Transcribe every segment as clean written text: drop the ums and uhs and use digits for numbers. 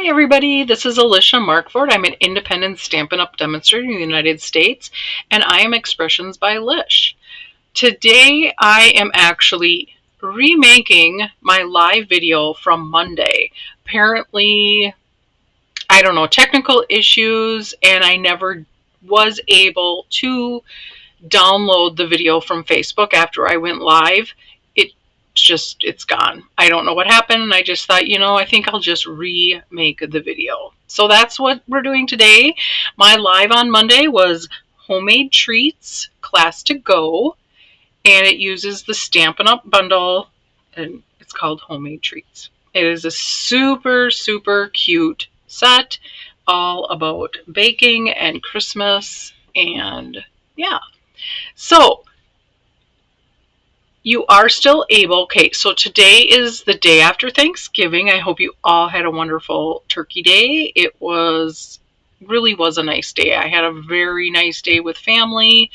Hi everybody, this is Alicia Markford. I'm an independent Stampin' Up! Demonstrator in the United States, and I am Expressions by Lish. Today I am actually remaking my live video from Monday. Apparently, I don't know, technical issues, and I never was able to download the video from Facebook after I went live. It's gone. I don't know what happened. I just thought, I think I'll just remake the video. So that's what we're doing today. My live on Monday was homemade treats, class to go, and it uses the Stampin' Up! Bundle, and it's called Homemade Treats. It is a super, super cute set, all about baking and Christmas, and yeah. So you are still able, okay, so today is the day after Thanksgiving. I hope you all had a wonderful turkey day. It really was a nice day. I had a very nice day with family,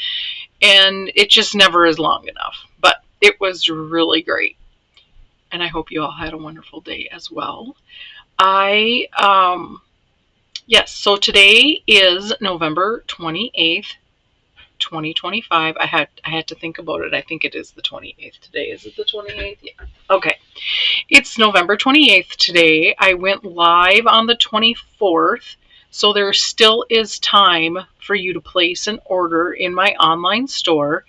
and it just never is long enough, but it was really great. And I hope you all had a wonderful day as well. Yes, so today is November 28th, 2025. I had to think about it. I think it is the 28th today. Is it the 28th? Yeah. Okay. It's November 28th today. I went live on the 24th, so there still is time for you to place an order in my online store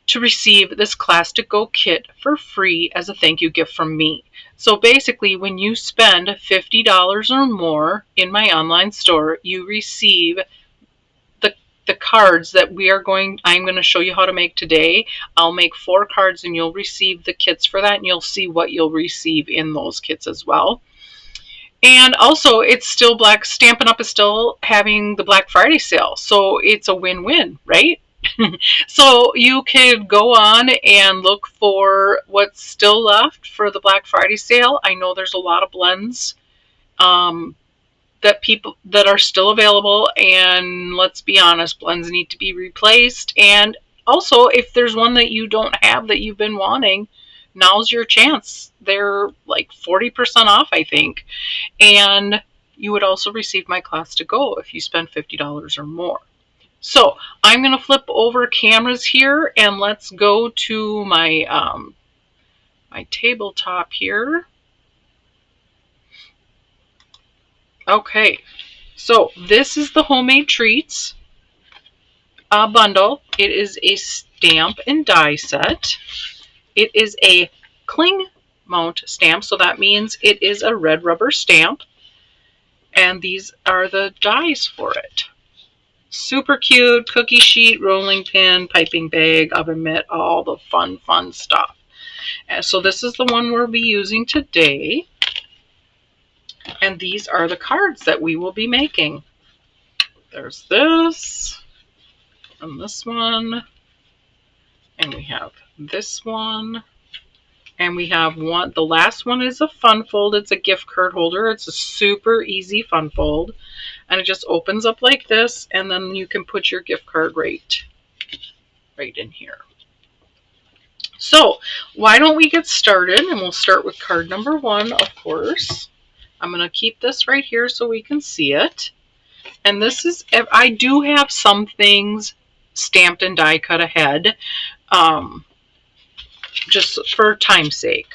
to receive this Class to Go kit for free as a thank you gift from me. So basically, when you spend $50 or more in my online store, you receive the cards that I'm going to show you how to make today. I'll make 4 cards and you'll receive the kits for that, and you'll see what you'll receive in those kits as well. And also, it's still Stampin' Up! Is still having the Black Friday sale, so it's a win-win, right? So you could go on and look for what's still left for the Black Friday sale. I know there's a lot of blends that are still available, and let's be honest, blends need to be replaced. And also, if there's one that you don't have that you've been wanting, now's your chance. They're like 40% off, I think. And you would also receive my Class to Go if you spend $50 or more. So I'm going to flip over cameras here, and let's go to my my tabletop here. Okay, so this is the Homemade Treats bundle. It is a stamp and die set. It is a cling mount stamp, so that means it is a red rubber stamp. And these are the dies for it. Super cute, cookie sheet, rolling pin, piping bag, oven mitt, all the fun stuff. And so this is the one we'll be using today. And these are the cards that we will be making. There's this, and this one, and we have this one, and we have one. The last one is a fun fold. It's a gift card holder. It's a super easy fun fold, and it just opens up like this, and then you can put your gift card right in here. So why don't we get started, and we'll start with card number 1, of course. I'm going to keep this right here so we can see it. And this is, I do have some things stamped and die cut ahead, just for time's sake.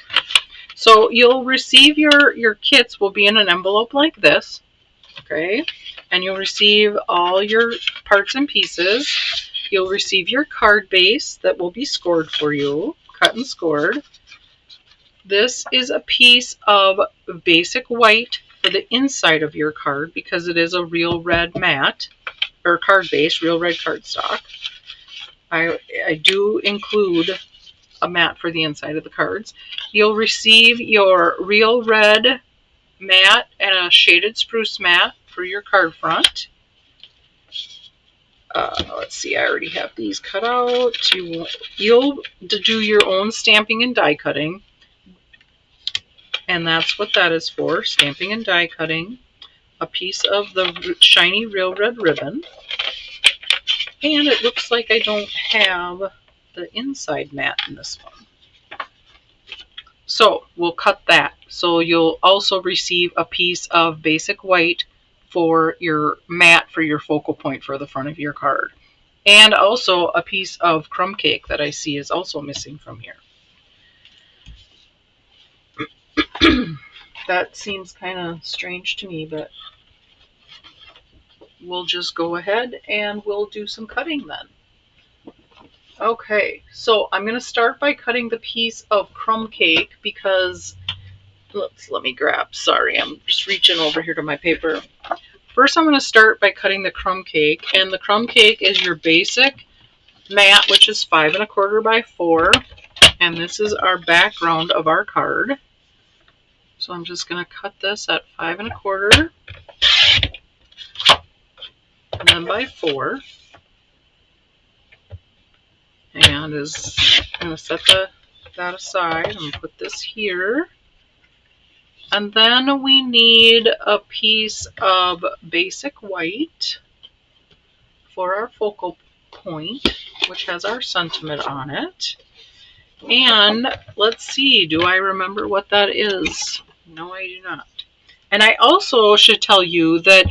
So you'll receive your kits will be in an envelope like this, okay? And you'll receive all your parts and pieces. You'll receive your card base that will be scored for you, cut and scored. This is a piece of basic white for the inside of your card because it is a real red mat or card base, real red cardstock. I do include a mat for the inside of the cards. You'll receive your real red mat and a shaded spruce mat for your card front. Let's see, I already have these cut out. You'll do your own stamping and die cutting. And that's what that is for, stamping and die cutting. A piece of the shiny real red ribbon. And it looks like I don't have the inside mat in this one. So we'll cut that So you'll also receive a piece of basic white for your mat for your focal point for the front of your card. And also a piece of crumb cake that I see is also missing from here. That seems kind of strange to me, but we'll just go ahead and we'll do some cutting then. Okay, so I'm going to start by cutting the piece of crumb cake because, let me grab, sorry, I'm just reaching over here to my paper. First I'm going to start by cutting the crumb cake, and the crumb cake is your basic mat, which is 5 1/4 by 4, and this is our background of our card. So I'm just going to cut this at 5 1/4 and then by 4. And I'm going to set that aside. I'm going to put this here. And then we need a piece of basic white for our focal point, which has our sentiment on it. And let's see, do I remember what that is? No, I do not. And I also should tell you that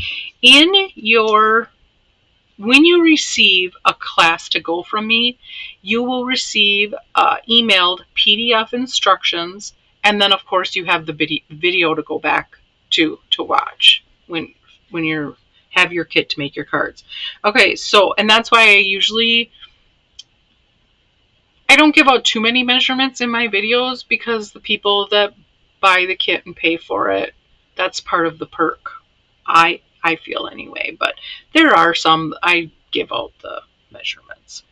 when you receive a class to go from me, you will receive emailed PDF instructions, and then of course you have the video to go back to watch when you have your kit to make your cards. Okay, so, and that's why I don't give out too many measurements in my videos, because the people that buy the kit and pay for it, that's part of the perk. I feel anyway, but there are some I give out the measurements.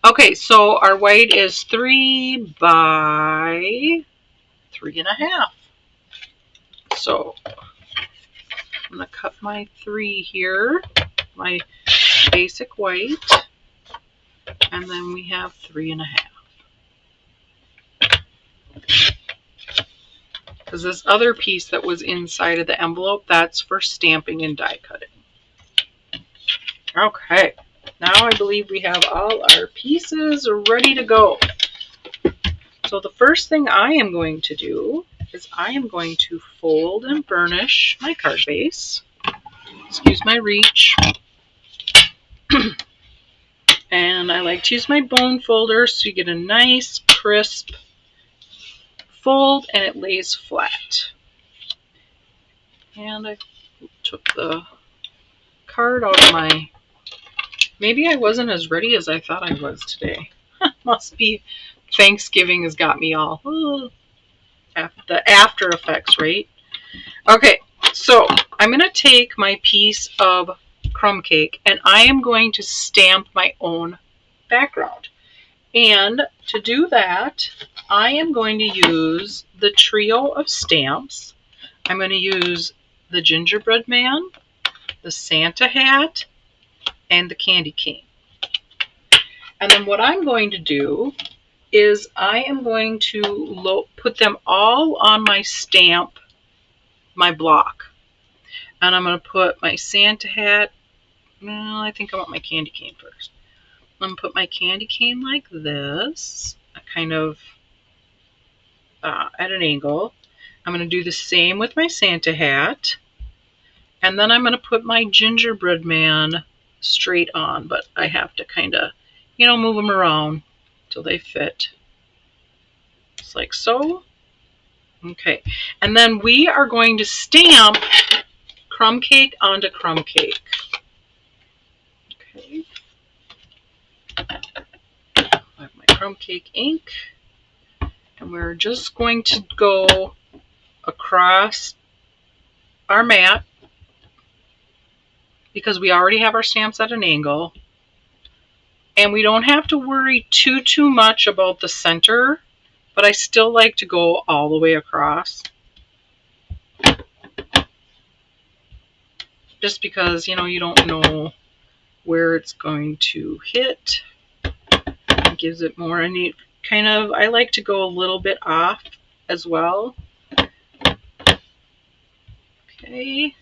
Okay, so our white is 3 by 3 1/2. So I'm going to cut my 3 here, my basic white, and then we have 3 1/2. Because this other piece that was inside of the envelope, that's for stamping and die cutting. Okay, now I believe we have all our pieces ready to go. So the first thing I am going to do is I am going to fold and burnish my card base. Excuse my reach. And I like to use my bone folder so you get a nice crisp fold and it lays flat. And I took the card out of my, maybe I wasn't as ready as I thought I was today. Must be Thanksgiving has got me all, the after effects, right? Okay, so I'm going to take my piece of crumb cake and I am going to stamp my own background. And to do that, I am going to use the trio of stamps. I'm going to use the gingerbread man, the Santa hat, and the candy cane. And then what I'm going to do is I am going to put them all on my stamp, my block. And I'm going to put my Santa hat, I think I want my candy cane first. I'm going to put my candy cane like this, kind of at an angle. I'm going to do the same with my Santa hat. And then I'm going to put my gingerbread man straight on, but I have to kind of, move them around till they fit. Just like so. Okay. And then we are going to stamp crumb cake onto crumb cake. Okay. I have my crumb cake ink. And we're just going to go across our mat because we already have our stamps at an angle. And we don't have to worry too much about the center, but I still like to go all the way across. Just because, you don't know where it's going to hit. It gives it more a neat kind of, I like to go a little bit off as well. Okay.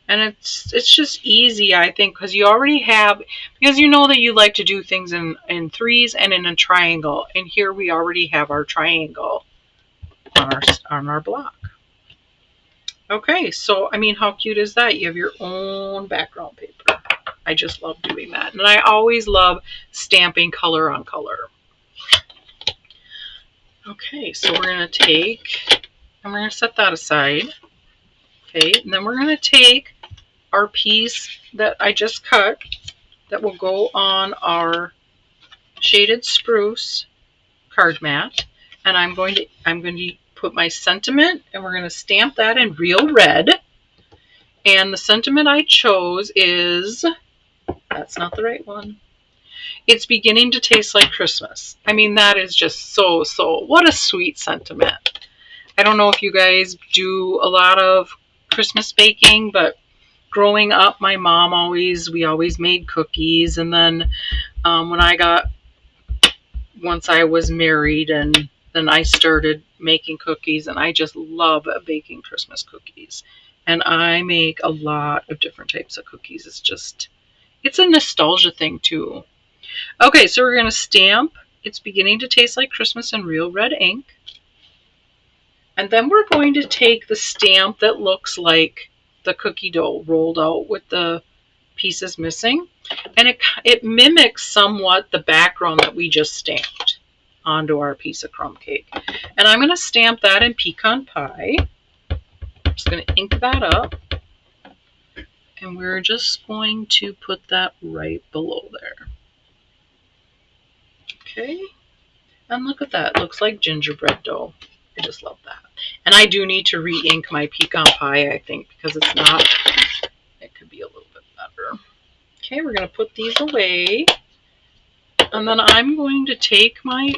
And it's just easy, I think, because you already have, because you know that you like to do things in threes and in a triangle. And here we already have our triangle on our block. Okay, so I mean, how cute is that? You have your own background paper. I just love doing that. And I always love stamping color on color. Okay, so we're going to take, and we're going to set that aside. Okay, and then we're going to take our piece that I just cut that will go on our shaded spruce card mat. And I'm going to put my sentiment, and we're going to stamp that in real red. And the sentiment I chose is, that's not the right one. It's beginning to taste like Christmas. I mean, that is just so, what a sweet sentiment. I don't know if you guys do a lot of Christmas baking, but growing up, my mom we always made cookies. And then once I was married, and then I started making cookies, and I just love baking Christmas cookies. And I make a lot of different types of cookies. It's a nostalgia thing too. Okay, so we're going to stamp It's Beginning to Taste Like Christmas in real red ink. And then we're going to take the stamp that looks like the cookie dough rolled out with the pieces missing. And it mimics somewhat the background that we just stamped onto our piece of crumb cake. And I'm going to stamp that in pecan pie. I'm just going to ink that up. And we're just going to put that right below there. Okay. And look at that. It looks like gingerbread dough. I just love that. And I do need to re-ink my pecan pie, I think, because it's not, it could be a little bit better. Okay, we're going to put these away. And then I'm going to take my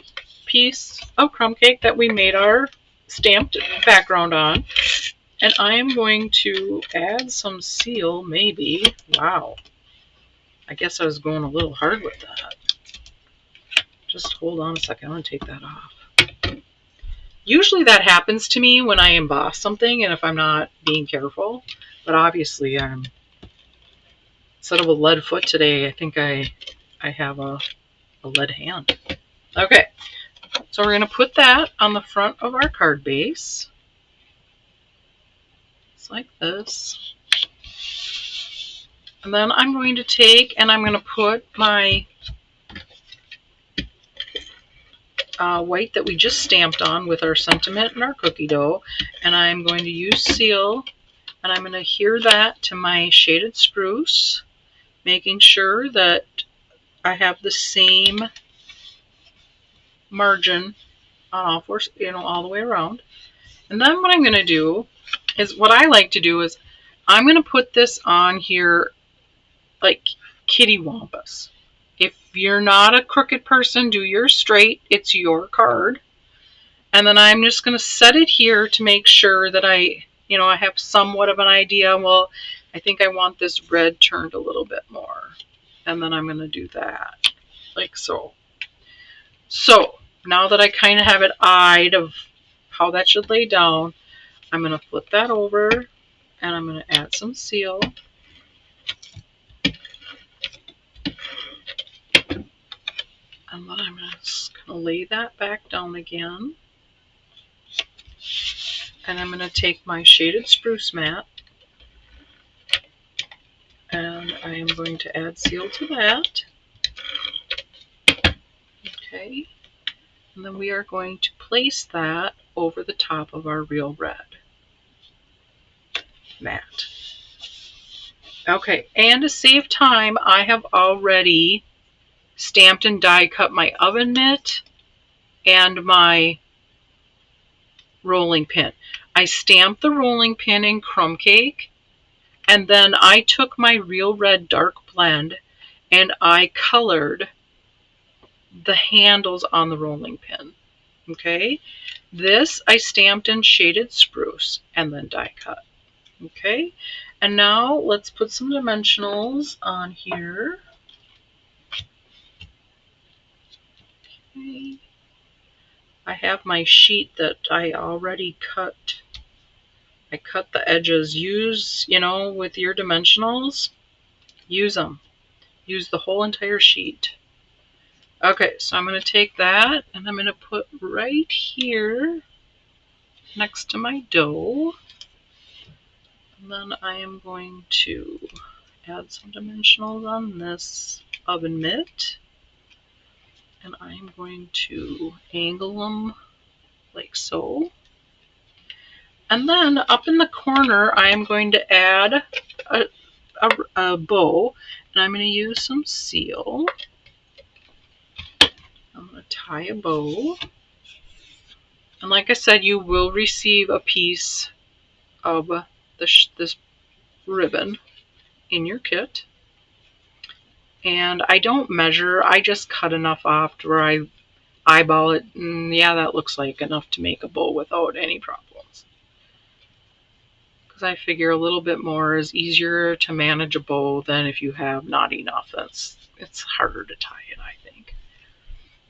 piece of crumb cake that we made our stamped background on. And I am going to add some seal, maybe. Wow. I guess I was going a little hard with that. Just hold on a second. I'm going to take that off. Usually that happens to me when I emboss something and if I'm not being careful. But obviously, instead of a lead foot today, I think I have a lead hand. Okay, so we're going to put that on the front of our card base. It's like this. And then I'm going to take and I'm going to put my white that we just stamped on with our sentiment and our cookie dough. And I'm going to use seal. And I'm going to adhere that to my shaded spruce, making sure that I have the same margin on all four, all the way around. And then what I'm going to do is, what I like to do is, I'm going to put this on here like kitty wampus. If you're not a crooked person, do yours straight. It's your card. And then I'm just going to set it here to make sure that I have somewhat of an idea. Well, I think I want this red turned a little bit more. And then I'm going to do that, like so. So, now that I kind of have it eyed of how that should lay down, I'm going to flip that over, and I'm going to add some seal. And then I'm just going to lay that back down again. And I'm going to take my shaded spruce mat, and I am going to add seal to that. Okay. And then we are going to place that over the top of our real red mat. Okay, and to save time, I have already stamped and die cut my oven mitt and my rolling pin. I stamped the rolling pin in crumb cake, and then I took my real red dark blend and I colored the handles on the rolling pin. Okay, this I stamped in shaded spruce and then die cut. Okay, and now let's put some dimensionals on here. Okay. I have my sheet that I already cut. I cut the edges. Use, with your dimensionals, use them. Use the whole entire sheet. Okay, so I'm going to take that and I'm going to put right here next to my dough. And then I am going to add some dimensionals on this oven mitt. And I am going to angle them like so. And then up in the corner, I am going to add a bow. And I'm going to use some seal. I'm going to tie a bow. And like I said, you will receive a piece of this ribbon in your kit. And I don't measure, I just cut enough off to where I eyeball it. And yeah, that looks like enough to make a bow without any problems. Because I figure a little bit more is easier to manage a bow than if you have not enough. It's harder to tie it, I think.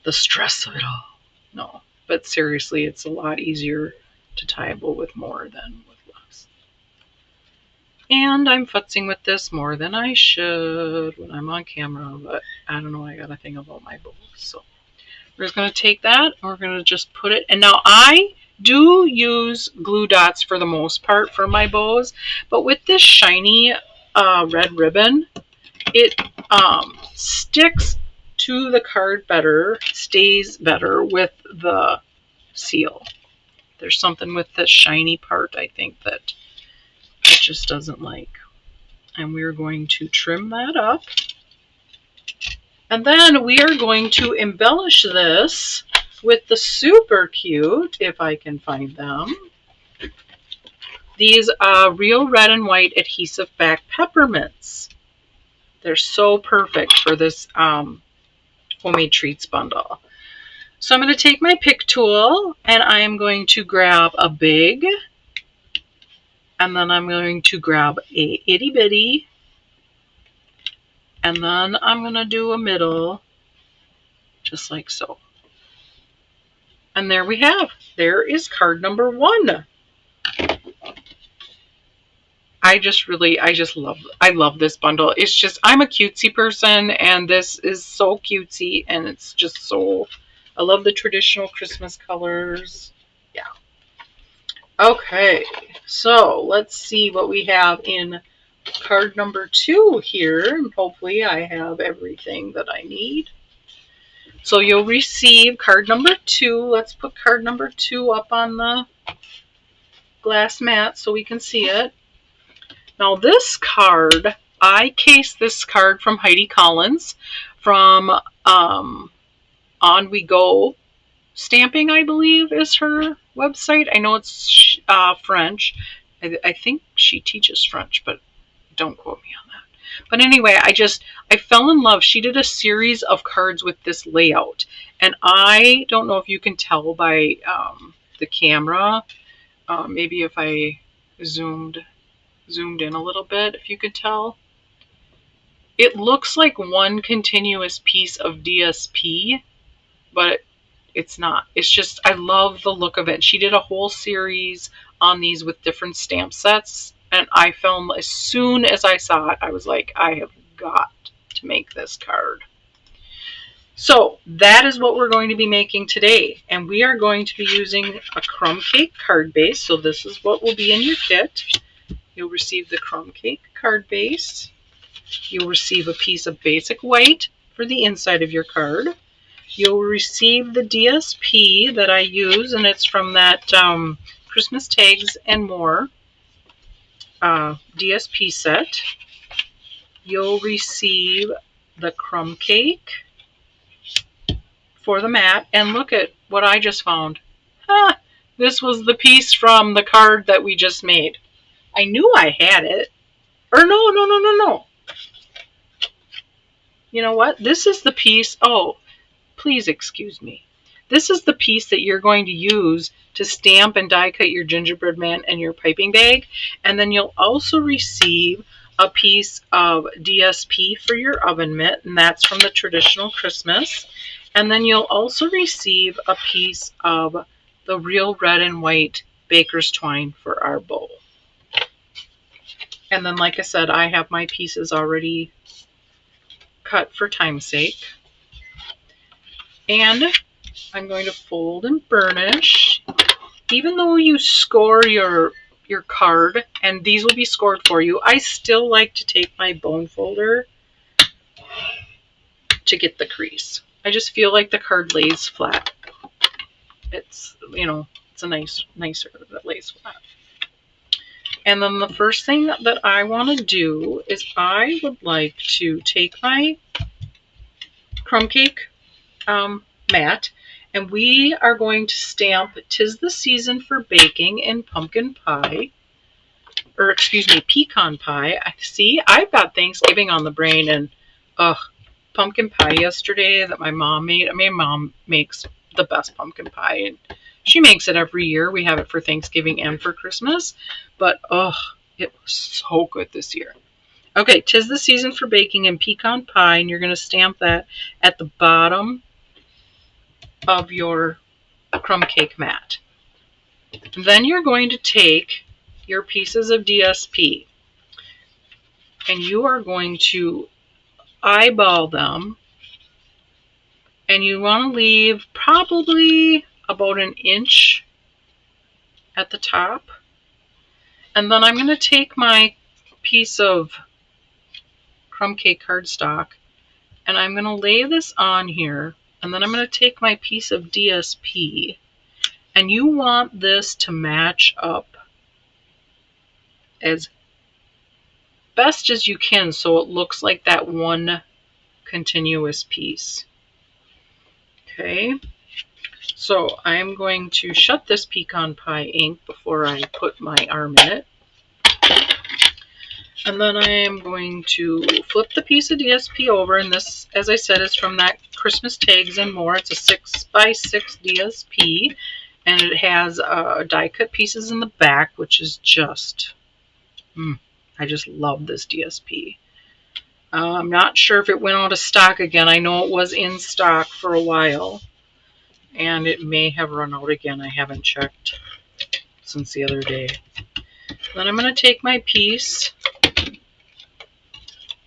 The stress of it all. No, but seriously, it's a lot easier to tie a bow with more than with less. And I'm futzing with this more than I should when I'm on camera, but I don't know, I got a thing about my bows. So we're just going to take that, and we're going to just put it, and now I do use glue dots for the most part for my bows, but with this shiny red ribbon, it sticks to the card better, stays better with the seal. There's something with the shiny part, I think, that it just doesn't like. And we're going to trim that up. And then we are going to embellish this with the super cute, if I can find them, these real red and white adhesive back peppermints. They're so perfect for this homemade treats bundle. So I'm going to take my pick tool and I am going to grab a big, and then I'm going to grab a itty bitty, and then I'm going to do a middle, just like so. And there we have, there is card number 1. I love this bundle. It's just, I'm a cutesy person, and this is so cutesy, and it's just so, I love the traditional Christmas colors. Yeah. Okay, so let's see what we have in card number 2 here. Hopefully I have everything that I need. So you'll receive card number 2. Let's put card number 2 up on the glass mat so we can see it. Now this card, I cased this card from Heidi Collins from On We Go Stamping, I believe, is her website. I know it's French. I think she teaches French, but don't quote me on that. But anyway, I fell in love. She did a series of cards with this layout. And I don't know if you can tell by the camera. Maybe if I zoomed in a little bit, if you could tell. It looks like one continuous piece of DSP, but it's not. It's just, I love the look of it. She did a whole series on these with different stamp sets, and I fell, as soon as I saw it, I was like, I have got to make this card. So that is what we're going to be making today, and we are going to be using a crumb cake card base. So this is what will be in your kit. You'll receive the crumb cake card base. You'll receive a piece of basic white for the inside of your card. You'll receive the DSP that I use, and it's from that Christmas Tags and More DSP set. You'll receive the crumb cake for the mat, and look at what I just found. This was the piece from the card that we just made. I knew I had it. Or no. You know what? This is the piece. Oh, please excuse me. This is the piece that you're going to use to stamp and die cut your gingerbread man and your piping bag. And then you'll also receive a piece of DSP for your oven mitt, and that's from the traditional Christmas. And then you'll also receive a piece of the real red and white baker's twine for our bowl. And then, like I said, I have my pieces already cut for time's sake. And I'm going to fold and burnish. even though you score your card, and these will be scored for you, I still like to take my bone folder to get the crease. I just feel like the card lays flat. It's, it's a nicer that lays flat. And then the first thing that I want to do is I would like to take my crumb cake mat, and we are going to stamp "'Tis the Season for Baking" in pumpkin pie, or excuse me, pecan pie. See, I've got Thanksgiving on the brain, and pumpkin pie yesterday that my mom made. My mom makes the best pumpkin pie, and she makes it every year. We have it for Thanksgiving and for Christmas, but it was so good this year. Okay, "'Tis the Season for Baking" in pecan pie, and you're going to stamp that at the bottom of your crumb cake mat. Then you're going to take your pieces of DSP, and you are going to eyeball them, and you want to leave probably about an inch at the top. And then I'm going to take my piece of crumb cake cardstock, and I'm going to lay this on here, and then I'm going to take my piece of DSP, and you want this to match up as best as you can so it looks like that one continuous piece. Okay, so I'm going to shut this pecan pie ink before I put my arm in it. And then I am going to flip the piece of DSP over, and this, as I said, is from that Christmas Tags and More. It's a 6x6 DSP, and it has die cut pieces in the back, which is just, I just love this DSP. I'm not sure if it went out of stock again. I know it was in stock for a while, and it may have run out again. I haven't checked since the other day. Then I'm going to take my piece.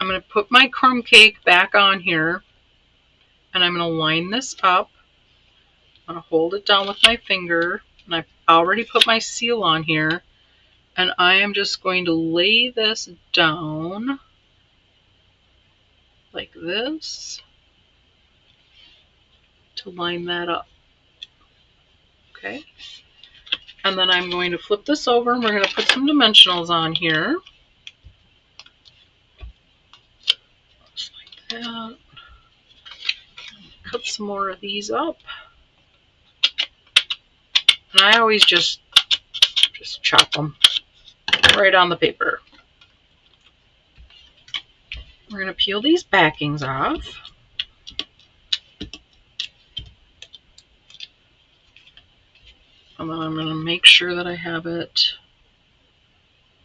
I'm going to put my crumb cake back on here, and I'm going to line this up. I'm going to hold it down with my finger, and I've already put my seal on here, and I am just going to lay this down like this to line that up. Okay, and then I'm going to flip this over, and we're going to put some dimensionals on here. Just like that. Cut some more of these up. And I always just chop them right on the paper. We're going to peel these backings off. And then I'm going to make sure that I have it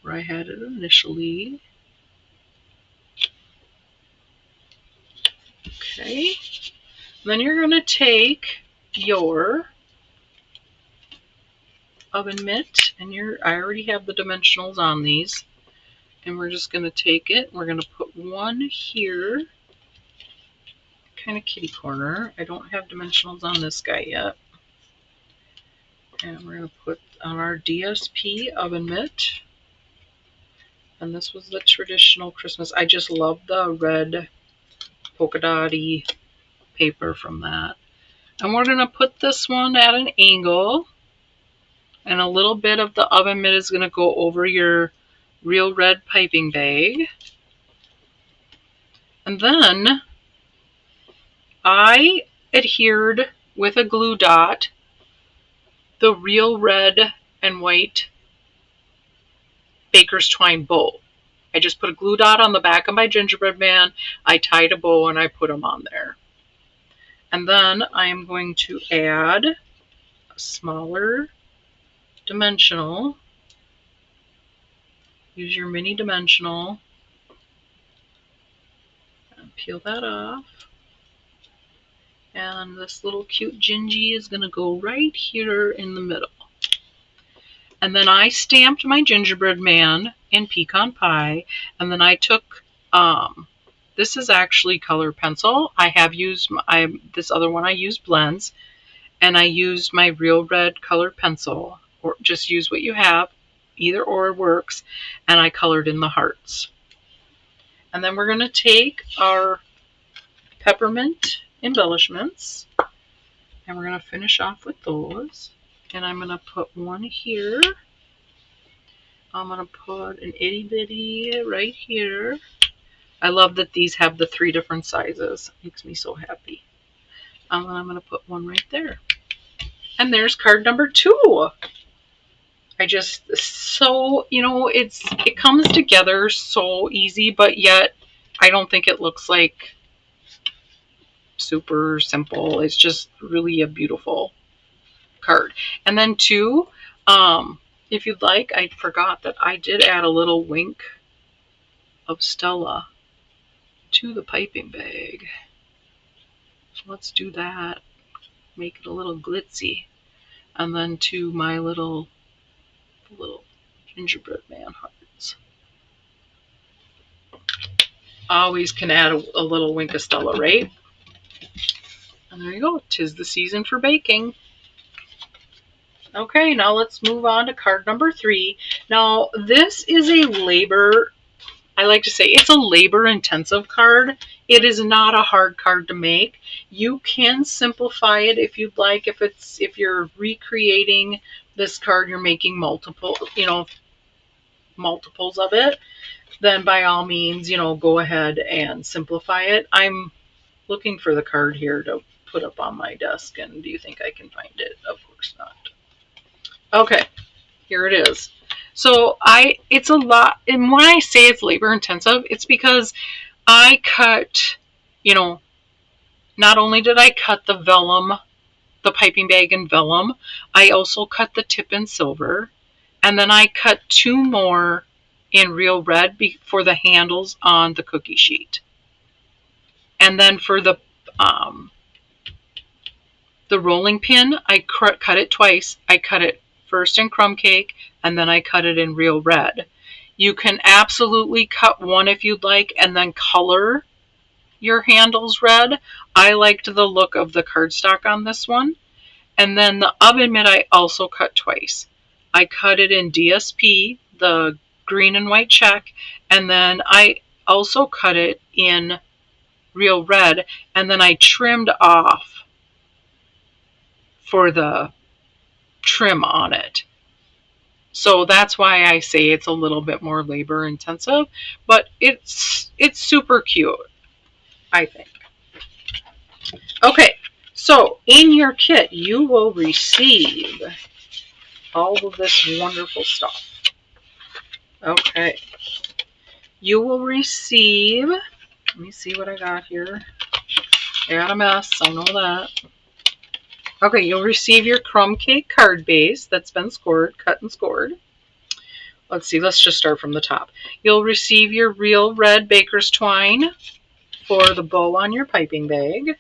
where I had it initially. Okay. And then you're going to take your oven mitt, and I already have the dimensionals on these, and we're just going to take it. We're going to put one here, kind of kitty corner. I don't have dimensionals on this guy yet. And we're going to put on our DSP oven mitt. And this was the traditional Christmas. I just love the red polka dotty paper from that. And we're going to put this one at an angle. And a little bit of the oven mitt is going to go over your real red piping bag. And then I adhered with a glue dot the real red and white baker's twine bow. I just put a glue dot on the back of my gingerbread man. I tied a bow and I put them on there. And then I am going to add a smaller dimensional. Use your mini dimensional and peel that off. And this little cute gingy is going to go right here in the middle. And then I stamped my gingerbread man in pecan pie, and then I took, this is actually color pencil. I have used, this other one I used blends, and I used my real red color pencil, or just use what you have. Either or works. And I colored in the hearts. And then we're going to take our peppermint embellishments and we're going to finish off with those. And I'm going to put one here. I'm going to put an itty bitty right here. I love that these have the 3 different sizes. Makes me so happy. And I'm going to put one right there. And there's card number 2. I just, so, it comes together so easy, but yet I don't think it looks like super simple. It's just really a beautiful card. And then 2, if you'd like, I forgot that I did add a little wink of Stella to the piping bag. So let's do that. Make it a little glitzy. And then to my little gingerbread man hearts. Always can add a little wink of Stella, right? And there you go. 'Tis the season for baking. Okay, now let's move on to card number 3. Now, this is a labor, I like to say, it's a labor-intensive card. It is not a hard card to make. You can simplify it if you'd like. If you're recreating this card, you're making multiples of it, then by all means, go ahead and simplify it. I'm looking for the card here to put up on my desk, and do you think I can find it? Of course not. Okay, here it is. So it's a lot, and when I say it's labor intensive, it's because I cut, not only did I cut the vellum, the piping bag in vellum, I also cut the tip in silver, and then I cut 2 more in real red for the handles on the cookie sheet. And then for the rolling pin, I cut it twice. I cut it first in crumb cake, and then I cut it in real red. You can absolutely cut one if you'd like, and then color your handles red. I liked the look of the cardstock on this one. And then the oven mitt I also cut twice. I cut it in DSP, the green and white check, and then I also cut it in real red, and then I trimmed off for the trim on it. So that's why I say it's a little bit more labor intensive, but it's super cute, I think. Okay, so in your kit you will receive all of this wonderful stuff. Okay, you will receive, let me see what I got here. I got a mess, I know that. Okay, you'll receive your crumb cake card base that's been scored, cut and scored. Let's see, let's just start from the top. You'll receive your real red baker's twine for the bow on your piping bag,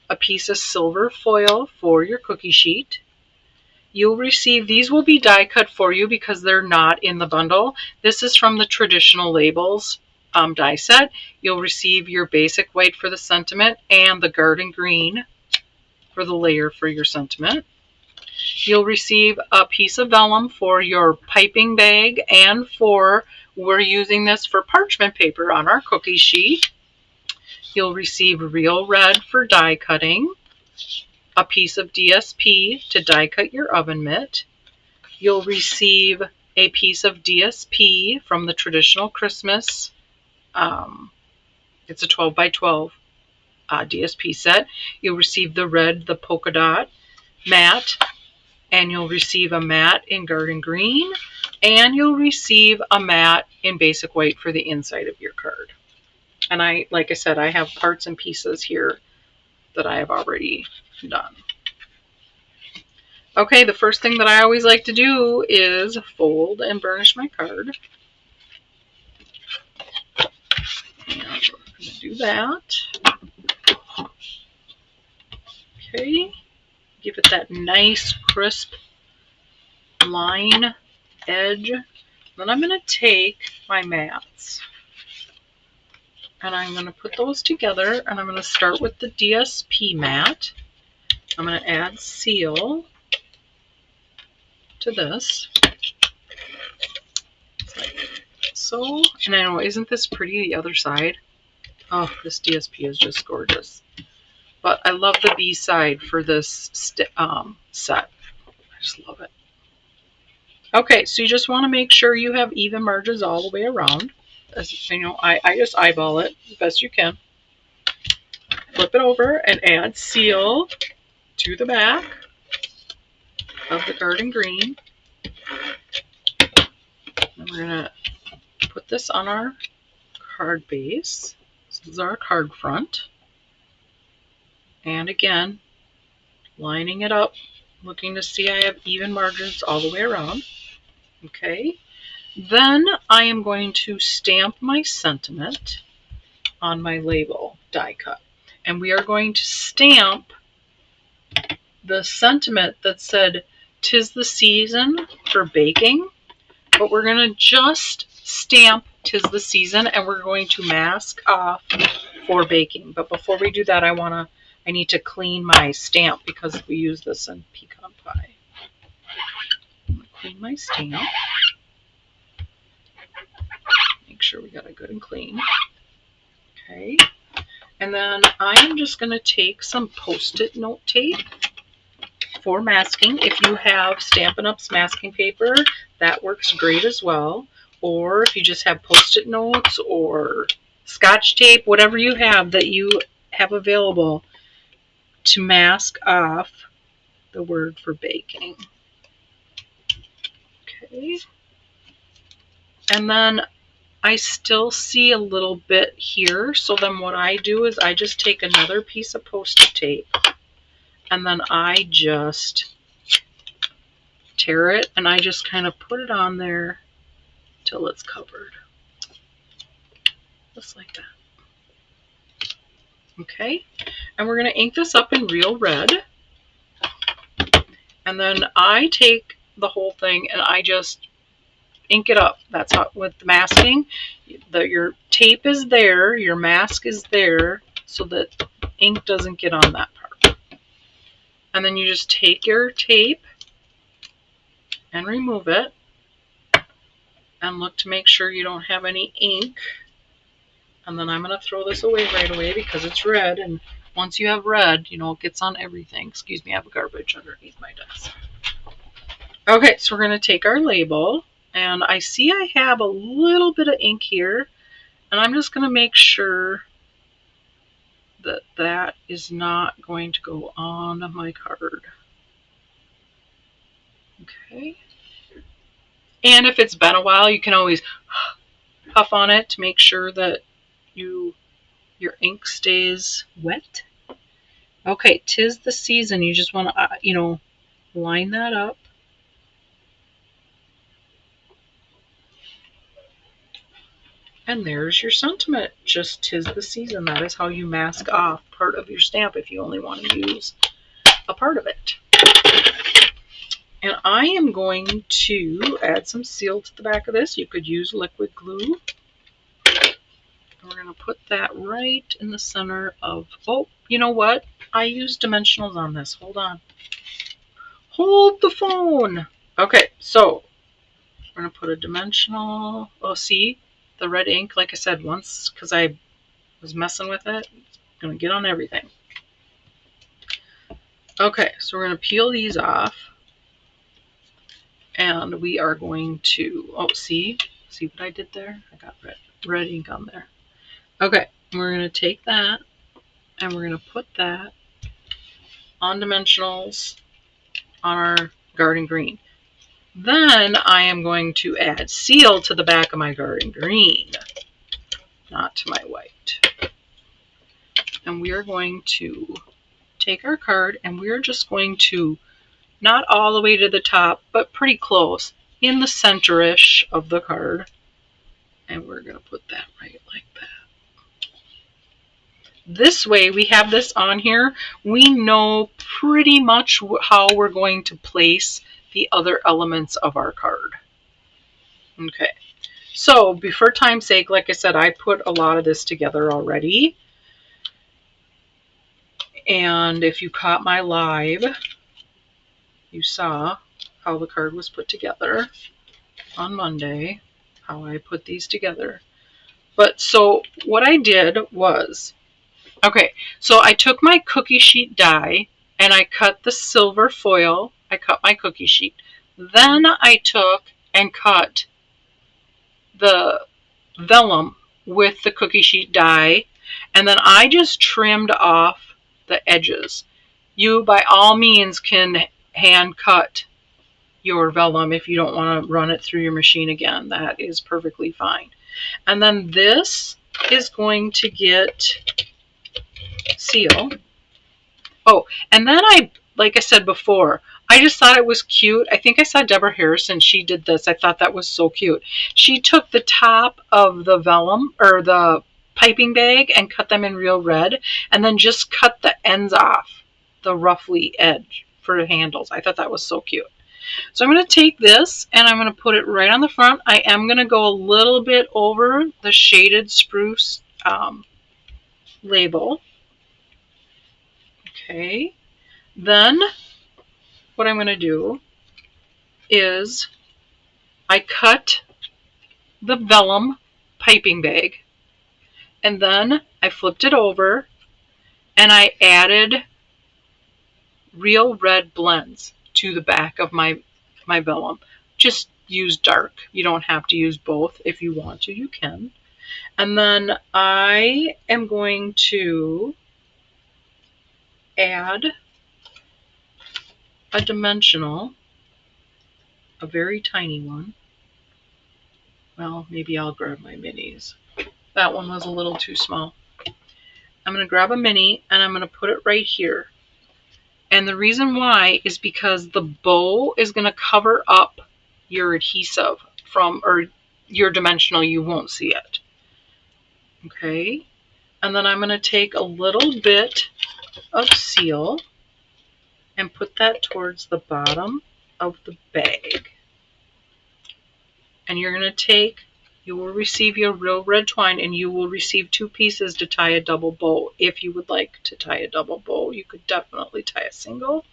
a piece of silver foil for your cookie sheet. You'll receive, these will be die cut for you because they're not in the bundle. This is from the Traditional Labels die set. You'll receive your basic white for the sentiment and the garden green for the layer for your sentiment. You'll receive a piece of vellum for your piping bag, and we're using this for parchment paper on our cookie sheet. You'll receive real red for die cutting, a piece of DSP to die cut your oven mitt. You'll receive a piece of DSP from the Traditional Christmas. It's a 12 by 12 DSP set. You'll receive the red, the polka dot mat, and you'll receive a mat in garden green, and you'll receive a mat in basic white for the inside of your card. And like I said, I have parts and pieces here that I have already done. Okay, the first thing that I always like to do is fold and burnish my card. And we're going to do that. Okay, give it that nice crisp line edge. Then I'm going to take my mats and I'm going to put those together, and I'm going to start with the DSP mat. I'm going to add seal. to this. Like so. And I know, isn't this pretty, the other side? Oh, this DSP is just gorgeous. But I love the B side for this set. I just love it. Okay, so you just want to make sure you have even margins all the way around. As you know, I just eyeball it as best you can. Flip it over and add seal to the back of the garden green. And we're going to put this on our card base. This is our card front. And again, lining it up, looking to see I have even margins all the way around. Okay. Then I am going to stamp my sentiment on my label die cut. And we are going to stamp the sentiment that said, "'Tis the season for baking," but we're going to just stamp "'Tis the season," and we're going to mask off for baking. But before we do that, I need to clean my stamp because we use this in pecan pie. I'm going to clean my stamp. Make sure we got it good and clean. Okay. And then I am just going to take some Post-it note tape for masking. If you have Stampin' Up's masking paper, that works great as well. Or if you just have Post-it notes or Scotch tape, whatever you have that you have available to mask off the word for baking. Okay. And then I still see a little bit here, so then what I do is I just take another piece of Post-it tape and then I just tear it and I just kind of put it on there till it's covered. Just like that. Okay, and we're going to ink this up in real red. And then I take the whole thing and I just ink it up. That's how, with the masking, your tape is there, your mask is there, so that ink doesn't get on that part. And then you just take your tape and remove it and look to make sure you don't have any ink. And then I'm going to throw this away right away because it's red, and once you have red, you know, it gets on everything. Excuse me, I have garbage underneath my desk. Okay, so we're going to take our label, and I see I have a little bit of ink here, and I'm just going to make sure that that is not going to go on my card. Okay. And if it's been a while, you can always puff on it to make sure that your ink stays wet. Okay, 'tis the season. You just want to, line that up. And there's your sentiment. Just 'tis the season. That is how you mask off part of your stamp if you only want to use a part of it. And I am going to add some seal to the back of this. You could use liquid glue. We're going to put that right in the center of, oh, you know what? I used dimensionals on this. Hold on. Hold the phone. Okay, so we're going to put a dimensional. Oh, see? The red ink, like I said, once, because I was messing with it, it's going to get on everything. Okay, so we're going to peel these off. And we are going to, oh, see what I did there? I got red ink on there. Okay, we're going to take that and we're going to put that on dimensionals on our garden green. Then I am going to add seal to the back of my garden green, not to my white. And we are going to take our card and we're just going to, not all the way to the top, but pretty close, in the center-ish of the card. And we're going to put that right like that. This way, we have this on here. We know pretty much how we're going to place the other elements of our card. Okay, so for time's sake, like I said, I put a lot of this together already. And if you caught my live, you saw how the card was put together on Monday, how I put these together. But so what I did was, okay, so I took my cookie sheet die and I cut the silver foil. I cut my cookie sheet. Then I took and cut the vellum with the cookie sheet die, and then I just trimmed off the edges. You, by all means, can hand cut your vellum if you don't want to run it through your machine again. That is perfectly fine. And then this is going to get seal. Oh, and then like I said before, I just thought it was cute. I think I saw Deborah Harrison. She did this. I thought that was so cute. She took the top of the vellum or the piping bag and cut them in real red, and then just cut the ends off, the roughly edge for the handles. I thought that was so cute. So I'm going to take this and I'm going to put it right on the front. I am going to go a little bit over the shaded spruce label. Okay. Then what I'm going to do is I cut the vellum piping bag, and then I flipped it over and I added real red blends to the back of my vellum. Just use dark. You don't have to use both. If you want to, you can. And then I am going to add a dimensional, a very tiny one. Well, maybe I'll grab my minis. That one was a little too small. I'm going to grab a mini and I'm going to put it right here. And the reason why is because the bow is going to cover up your adhesive or your dimensional. You won't see it. Okay. And then I'm going to take a little bit of seal and put that towards the bottom of the bag. And you're going to you will receive your real red twine, and you will receive 2 pieces to tie a double bow. If you would like to tie a double bow, you could definitely tie a single.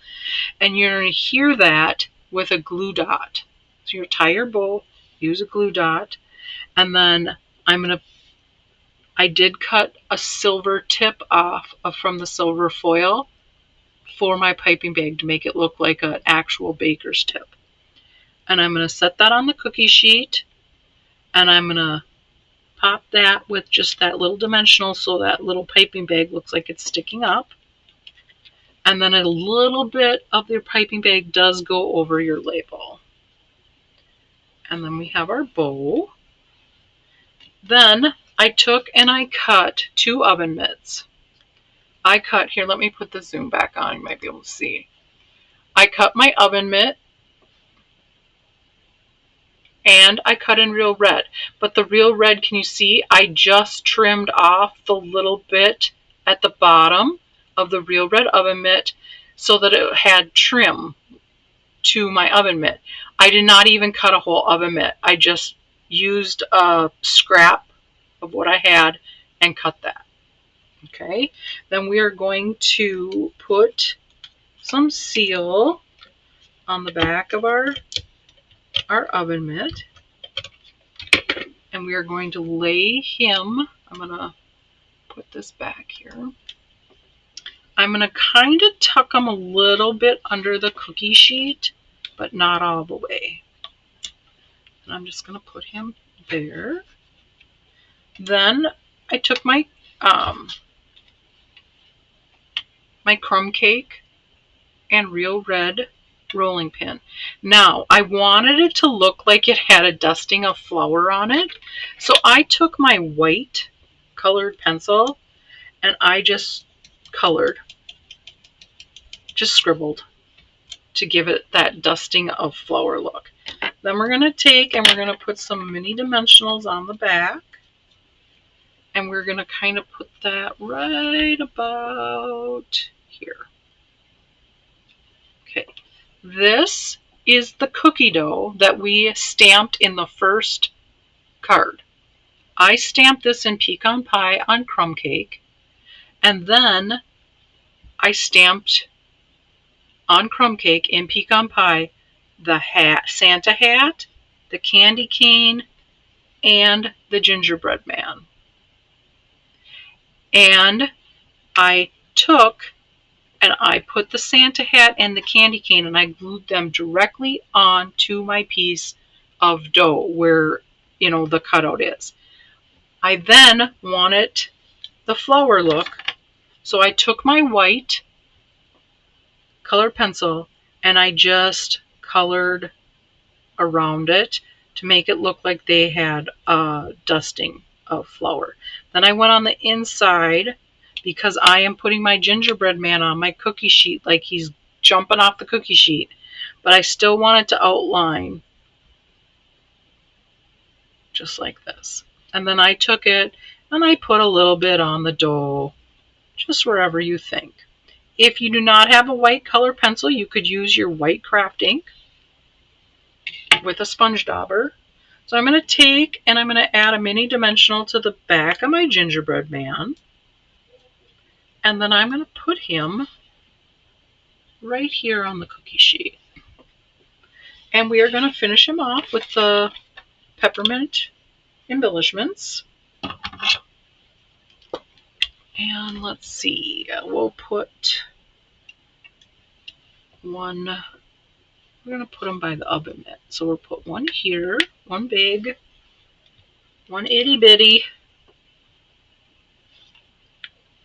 And you're going to hear that with a glue dot. So you tie your bow, use a glue dot, and then I did cut a silver tip off from the silver foil for my piping bag to make it look like an actual baker's tip. And I'm going to set that on the cookie sheet, and I'm going to pop that with just that little dimensional so that little piping bag looks like it's sticking up. And then a little bit of your piping bag does go over your label. And then we have our bow. Then I took and I cut 2 oven mitts. Here, let me put the zoom back on, you might be able to see. I cut my oven mitt and I cut in real red. But the real red, can you see? I just trimmed off the little bit at the bottom of the real red oven mitt so that it had trim to my oven mitt. I did not even cut a whole oven mitt. I just used a scrap of what I had and cut that. Okay, then we are going to put some seal on the back of our oven mitt, and we are going to lay him. I'm going to put this back here. I'm going to kind of tuck him a little bit under the cookie sheet, but not all the way. And I'm just going to put him there. Then I took my crumb cake and real red rolling pin. Now, I wanted it to look like it had a dusting of flour on it, so I took my white colored pencil and I just scribbled to give it that dusting of flour look. Then we're going to take and we're going to put some mini dimensionals on the back, and we're going to kind of put that right about here. Okay, this is the cookie dough that we stamped in the first card. I stamped this in pecan pie on crumb cake, and then I stamped on crumb cake in pecan pie the hat, Santa hat, the candy cane, and the gingerbread man. And I took and I put the Santa hat and the candy cane and I glued them directly onto my piece of dough where, the cutout is. I then wanted the flower look, so I took my white colored pencil and I just colored around it to make it look like they had a dusting of flour. Then I went on the inside because I am putting my gingerbread man on my cookie sheet like he's jumping off the cookie sheet, but I still wanted to outline just like this. And then I took it and I put a little bit on the dough, just wherever you think. If you do not have a white color pencil, you could use your white craft ink with a sponge dauber. So I'm going to take and I'm going to add a mini dimensional to the back of my gingerbread man. And then I'm going to put him right here on the cookie sheet. And we are going to finish him off with the peppermint embellishments. And let's see, we'll put one, we're going to put them by the oven mitt. So we'll put one here, one big, one itty bitty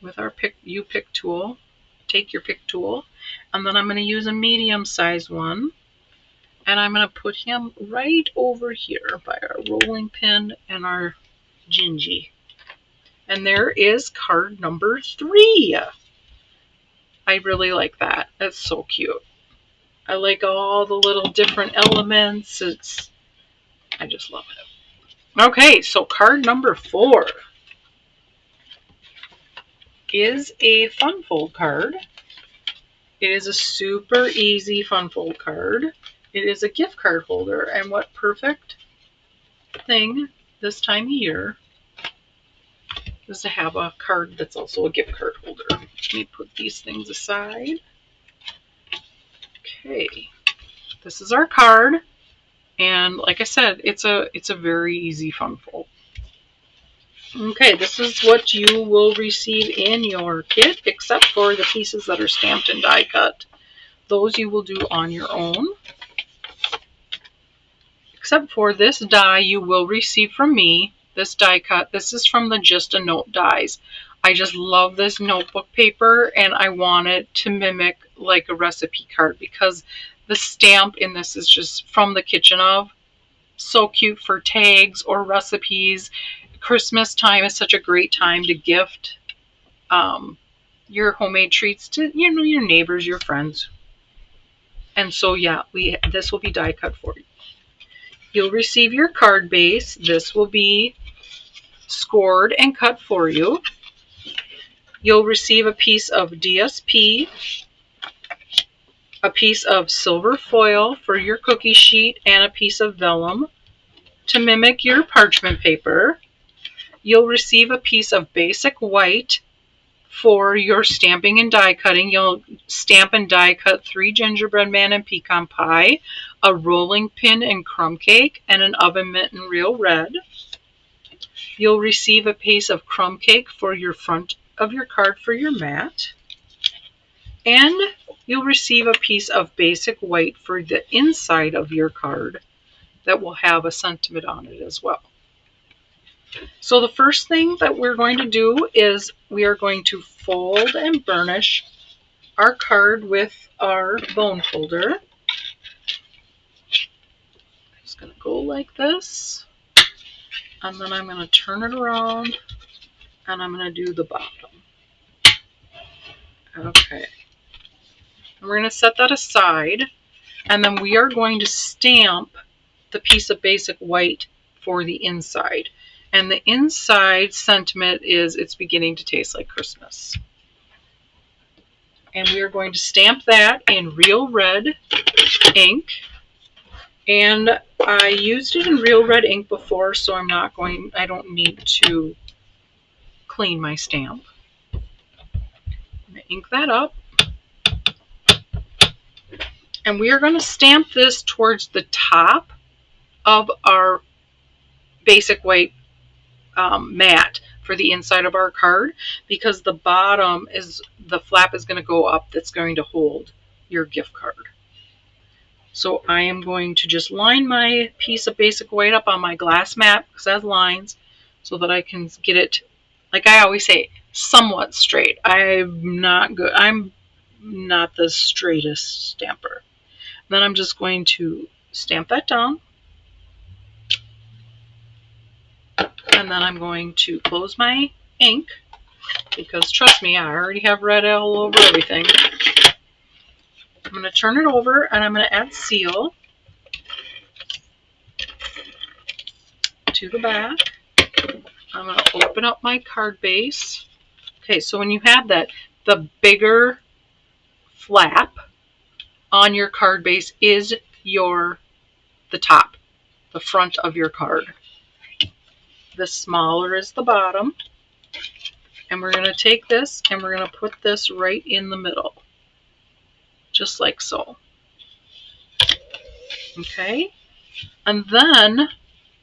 with our pick tool. Take your pick tool. And then I'm going to use a medium sized one. And I'm going to put him right over here by our rolling pin and our gingy. And there is card number 3. I really like that. That's so cute. I like all the little different elements. I just love it. Okay, so card number 4 is a fun fold card. It is a super easy fun fold card. It is a gift card holder, and what perfect thing this time of year is to have a card that's also a gift card holder. Let me put these things aside. Okay, this is our card, and like I said, it's a very easy fun fold. Okay, this is what you will receive in your kit, except for the pieces that are stamped and die cut. Those you will do on your own. Except for this die you will receive from me, this die cut. This is from the Just a Note dies. I just love this notebook paper and I want it to mimic like a recipe card because the stamp in this is just from the kitchen of. So cute for tags or recipes. Christmas time is such a great time to gift your homemade treats to your neighbors, your friends. And so yeah, this will be die cut for you. You'll receive your card base. This will be scored and cut for you. You'll receive a piece of DSP, a piece of silver foil for your cookie sheet, and a piece of vellum to mimic your parchment paper. You'll receive a piece of basic white for your stamping and die cutting. You'll stamp and die cut 3 gingerbread man and pecan pie, a rolling pin and crumb cake, and an oven mitt in real red. You'll receive a piece of crumb cake for your front of your card for your mat. And you'll receive a piece of basic white for the inside of your card that will have a sentiment on it as well. So the first thing that we're going to do is we are going to fold and burnish our card with our bone folder. I'm just going to go like this, and then I'm going to turn it around, and I'm going to do the bottom. Okay. And we're going to set that aside, and then we are going to stamp the piece of basic white for the inside. And the inside sentiment is it's beginning to taste like Christmas. And we are going to stamp that in real red ink. And I used it in real red ink before, so I don't need to clean my stamp. I'm going to ink that up. And we are going to stamp this towards the top of our basic white mat for the inside of our card, because the bottom is, the flap is going to go up, that's going to hold your gift card. So I am going to just line my piece of basic white up on my glass mat, because it has lines, so that I can get it, like I always say, somewhat straight. I'm not good. I'm not the straightest stamper. Then I'm just going to stamp that down. And then I'm going to close my ink, because trust me, I already have red all over everything. I'm going to turn it over and I'm going to add seal to the back. I'm going to open up my card base. Okay, so when you have that, the bigger flap on your card base is the top, the front of your card. The smaller is the bottom. And we're going to take this and we're going to put this right in the middle, just like so. Okay, and then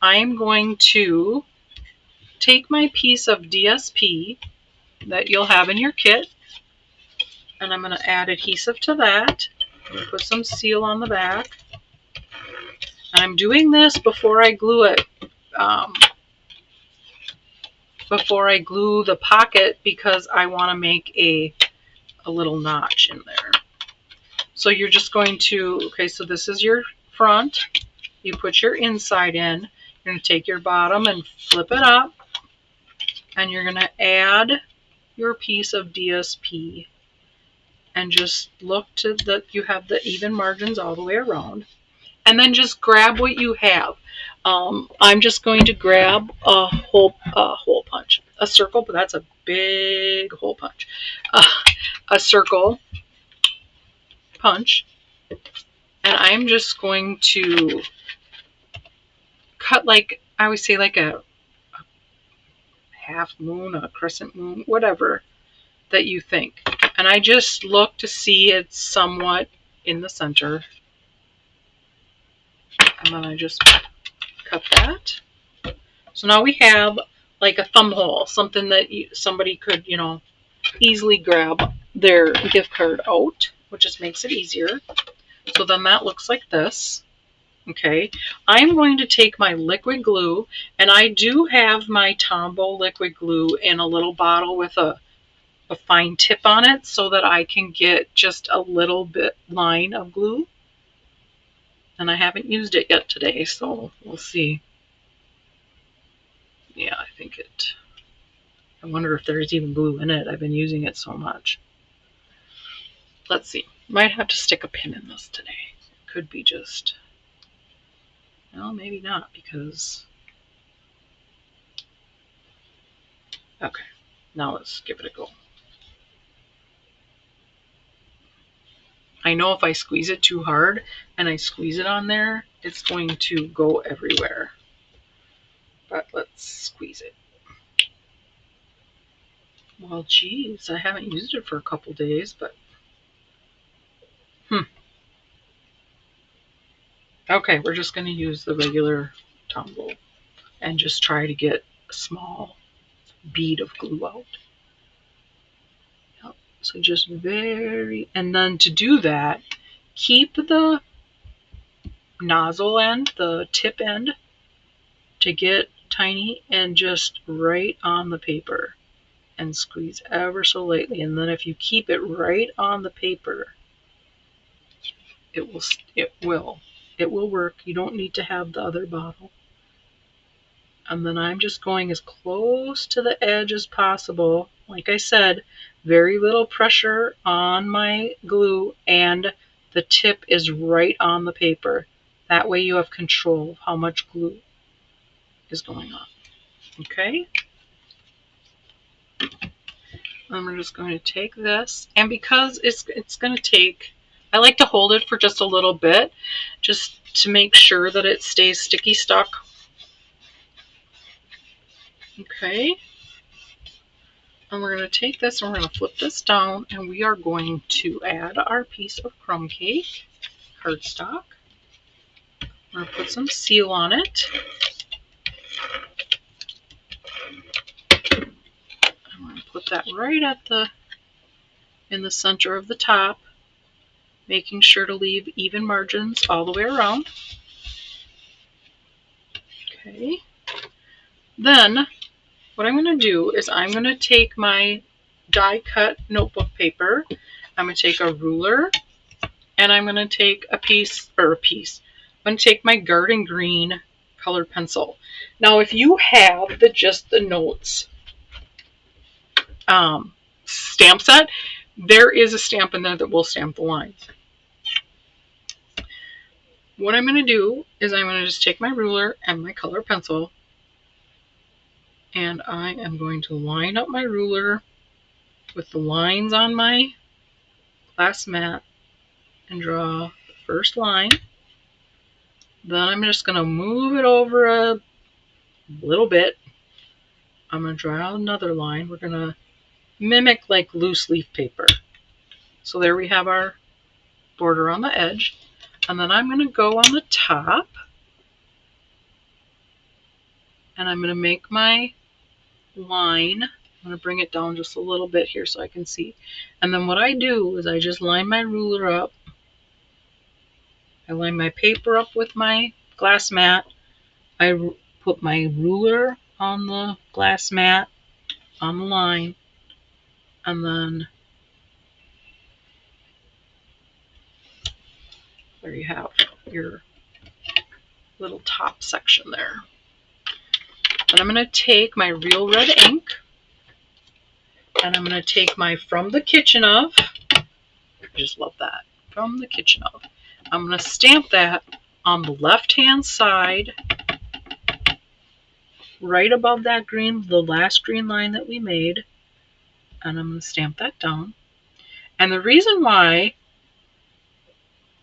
I'm going to take my piece of DSP that you'll have in your kit, and I'm going to add adhesive to that. Put some seal on the back. And I'm doing this before I glue it, before I glue the pocket, because I want to make a little notch in there. So you're just going to, okay, so this is your front. You put your inside in. You're going to take your bottom and flip it up. And you're going to add your piece of DSP. And just look to that you have the even margins all the way around. And then just grab what you have. I'm just going to grab a hole punch. A circle, but that's a big hole punch. A circle punch. And I'm just going to cut, like I always say, like a half moon, a crescent moon, whatever that you think. And I just look to see it's somewhat in the center. And then I just cut that. So now we have like a thumb hole, something that somebody could, easily grab their gift card out, which just makes it easier. So then that looks like this. Okay, I'm going to take my liquid glue, and I do have my Tombow liquid glue in a little bottle with a fine tip on it, so that I can get just a little bit line of glue. And I haven't used it yet today, so we'll see. Yeah, I wonder if there's even glue in it. I've been using it so much. Let's see. Might have to stick a pin in this today. It could be just, well, maybe not, because, okay, now let's give it a go. I know if I squeeze it too hard and I squeeze it on there, it's going to go everywhere. But let's squeeze it. Well, geez, I haven't used it for a couple days, but okay, we're just going to use the regular Tombow and just try to get a small bead of glue out. Yep. So just and then to do that, keep the nozzle end, the tip end, to get tiny, and just right on the paper and squeeze ever so lightly. And then if you keep it right on the paper, it will work. You don't need to have the other bottle. And then I'm just going as close to the edge as possible. Like I said, very little pressure on my glue, and the tip is right on the paper. That way you have control of how much glue is going on. Okay? And we're just going to take this, and because it's going to take, I like to hold it for just a little bit, just to make sure that it stays sticky stuck. Okay, and we're going to take this and we're going to flip this down, and we are going to add our piece of crumb cake. cardstock. I'm going to put some seal on it. I'm going to put that right in the center of the top, making sure to leave even margins all the way around. Okay. Then what I'm going to do is I'm going to take my die cut notebook paper, I'm going to take a ruler, and I'm going to take I'm going to take my garden green colored pencil. Now if you have just the notes stamp set, there is a stamp in there that will stamp the lines. What I'm going to do is I'm going to just take my ruler and my colored pencil, and I am going to line up my ruler with the lines on my glass mat and draw the first line. Then I'm just going to move it over a little bit. I'm going to draw another line. We're going to mimic like loose leaf paper. So there we have our border on the edge. And then I'm going to go on the top, and I'm going to make my line. I'm going to bring it down just a little bit here so I can see. And then what I do is I just line my ruler up. I line my paper up with my glass mat. I put my ruler on the glass mat on the line, and then there you have your little top section there. Then I'm going to take my Real Red ink, and I'm going to take my From the Kitchen Of. I just love that. From the Kitchen Of. I'm going to stamp that on the left-hand side, right above that green, the last green line that we made, and I'm going to stamp that down. And the reason why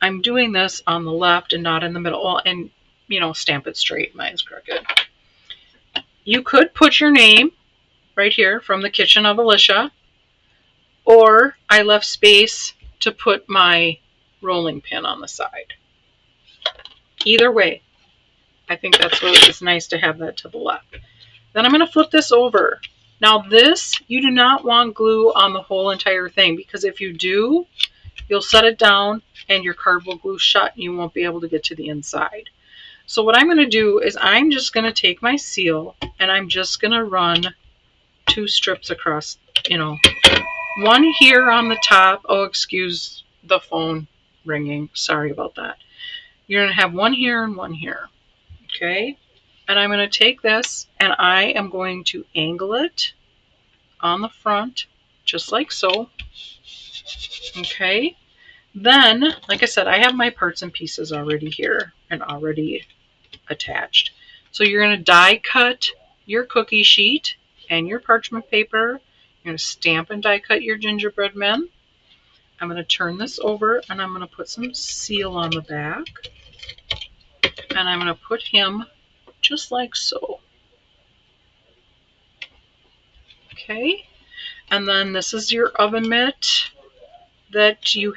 I'm doing this on the left and not in the middle, and stamp it straight, mine's crooked. You could put your name right here, From the Kitchen of Alicia, or I left space to put my rolling pin on the side. Either way, I think that's what it's nice to have that to the left. Then I'm going to flip this over. Now this, you do not want glue on the whole entire thing, because if you do, you'll set it down and your card will glue shut and you won't be able to get to the inside. So what I'm going to do is I'm just going to take my seal and I'm just going to run 2 strips across, one here on the top. Oh, excuse the phone ringing. Sorry about that. You're going to have one here and one here. Okay. And I'm going to take this and I am going to angle it on the front, just like so. Okay. Then, like I said, I have my parts and pieces already here and already attached. So you're going to die cut your cookie sheet and your parchment paper. You're going to stamp and die cut your gingerbread men. I'm going to turn this over and I'm going to put some seal on the back. And I'm going to put him just like so. Okay. And then this is your oven mitt that you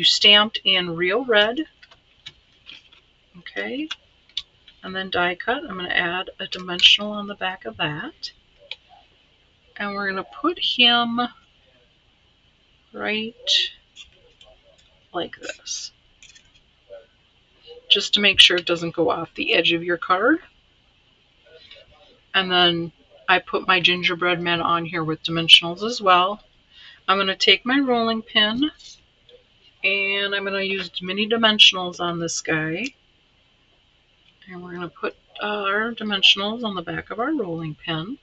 stamped in Real Red. Okay. And then die cut. I'm going to add a dimensional on the back of that. And we're going to put him right like this, just to make sure it doesn't go off the edge of your card. And then I put my gingerbread men on here with dimensionals as well. I'm going to take my rolling pin and I'm going to use mini dimensionals on this guy. And we're going to put our dimensionals on the back of our rolling pin.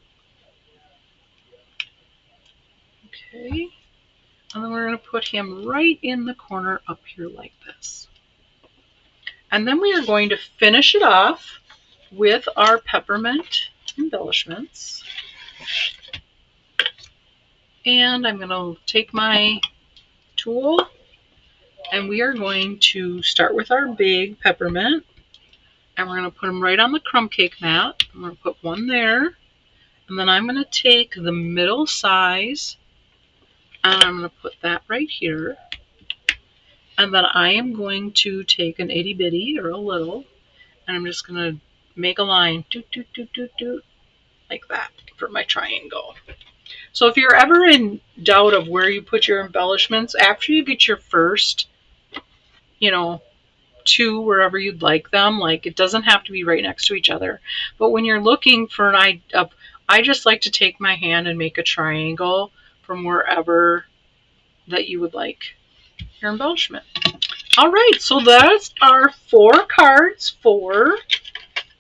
Okay. And then we're going to put him right in the corner up here like this. And then we are going to finish it off with our peppermint embellishments. And I'm going to take my tool and we are going to start with our big peppermint. And we're going to put them right on the crumb cake mat. I'm going to put one there. And then I'm going to take the middle size and I'm going to put that right here. And then I am going to take an itty bitty or a little, and I'm just going to make a line, doot, doot, doot, doot, doot, like that for my triangle. So if you're ever in doubt of where you put your embellishments, after you get your first, you know, two wherever you'd like them, like it doesn't have to be right next to each other. But when you're looking for an idea, I just like to take my hand and make a triangle from wherever that you would like your embellishment. All right, so that's our 4 cards for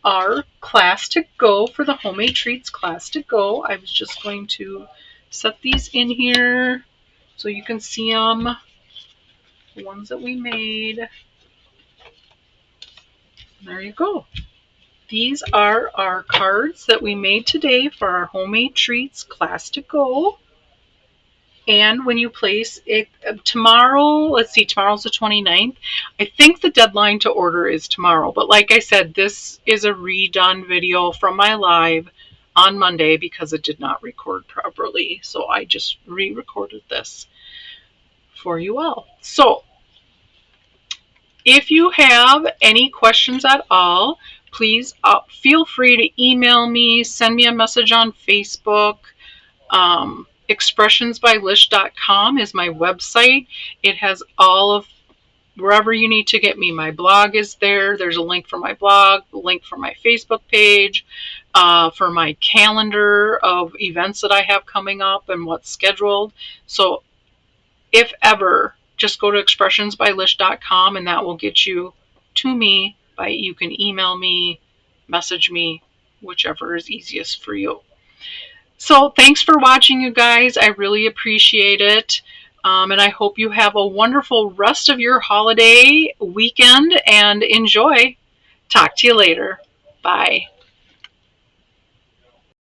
our class to go, for the Homemade Treats class to go. I was just going to set these in here so you can see them, the ones that we made. There you go. These are our cards that we made today for our Homemade Treats class to go. And when you place it tomorrow, let's see, tomorrow's the 29th. I think the deadline to order is tomorrow. But like I said, this is a redone video from my live on Monday because it did not record properly. So I just re-recorded this for you all. So if you have any questions at all, please feel free to email me, send me a message on Facebook. Expressionsbylish.com is my website. It has all of wherever you need to get me. My blog is there. There's a link for my blog, a link for my Facebook page, for my calendar of events that I have coming up and what's scheduled. So if ever, just go to expressionsbylish.com and that will get you to me. You can email me, message me, whichever is easiest for you. So thanks for watching, you guys. I really appreciate it. And I hope you have a wonderful rest of your holiday weekend and enjoy. Talk to you later. Bye.